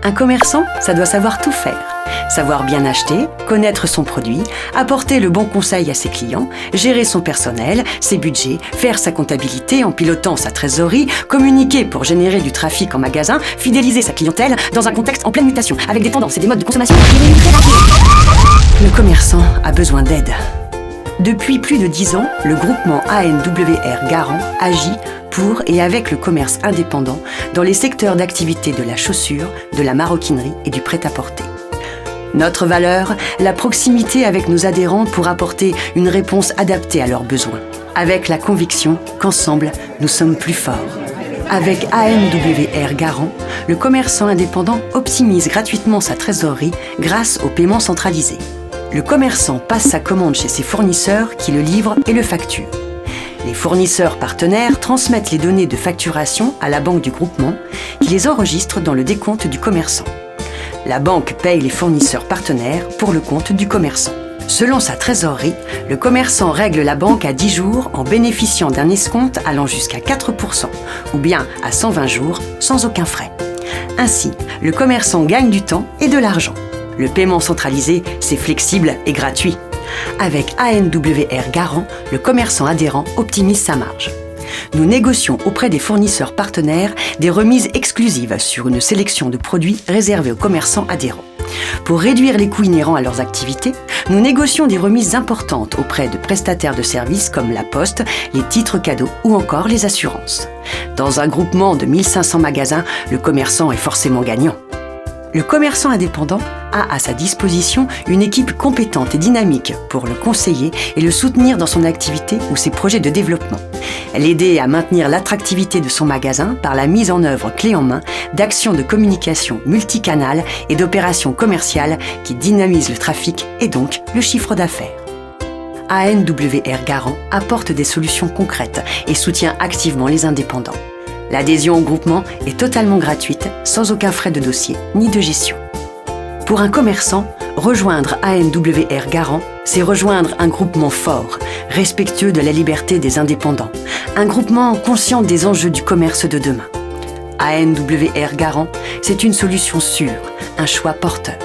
Un commerçant, ça doit savoir tout faire. Savoir bien acheter, connaître son produit, apporter le bon conseil à ses clients, gérer son personnel, ses budgets, faire sa comptabilité en pilotant sa trésorerie, communiquer pour générer du trafic en magasin, fidéliser sa clientèle dans un contexte en pleine mutation, avec des tendances et des modes de consommation très rapides. Le commerçant a besoin d'aide. Depuis plus de 10 ans, le groupement ANWR Garant agit pour et avec le commerce indépendant dans les secteurs d'activité de la chaussure, de la maroquinerie et du prêt-à-porter. Notre valeur, la proximité avec nos adhérents pour apporter une réponse adaptée à leurs besoins, avec la conviction qu'ensemble, nous sommes plus forts. Avec ANWR Garant, le commerçant indépendant optimise gratuitement sa trésorerie grâce au paiement centralisé. Le commerçant passe sa commande chez ses fournisseurs qui le livrent et le facturent. Les fournisseurs partenaires transmettent les données de facturation à la banque du groupement qui les enregistre dans le décompte du commerçant. La banque paye les fournisseurs partenaires pour le compte du commerçant. Selon sa trésorerie, le commerçant règle la banque à 10 jours en bénéficiant d'un escompte allant jusqu'à 4% ou bien à 120 jours sans aucun frais. Ainsi, le commerçant gagne du temps et de l'argent. Le paiement centralisé, c'est flexible et gratuit. Avec ANWR Garant, le commerçant adhérent optimise sa marge. Nous négocions auprès des fournisseurs partenaires des remises exclusives sur une sélection de produits réservés aux commerçants adhérents. Pour réduire les coûts inhérents à leurs activités, nous négocions des remises importantes auprès de prestataires de services comme la Poste, les titres cadeaux ou encore les assurances. Dans un groupement de 1500 magasins, le commerçant est forcément gagnant. Le commerçant indépendant a à sa disposition une équipe compétente et dynamique pour le conseiller et le soutenir dans son activité ou ses projets de développement. L'aider à maintenir l'attractivité de son magasin par la mise en œuvre clé en main d'actions de communication multicanales et d'opérations commerciales qui dynamisent le trafic et donc le chiffre d'affaires. ANWR Garant apporte des solutions concrètes et soutient activement les indépendants. L'adhésion au groupement est totalement gratuite, sans aucun frais de dossier ni de gestion. Pour un commerçant, rejoindre ANWR Garant, c'est rejoindre un groupement fort, respectueux de la liberté des indépendants, un groupement conscient des enjeux du commerce de demain. ANWR Garant, c'est une solution sûre, un choix porteur.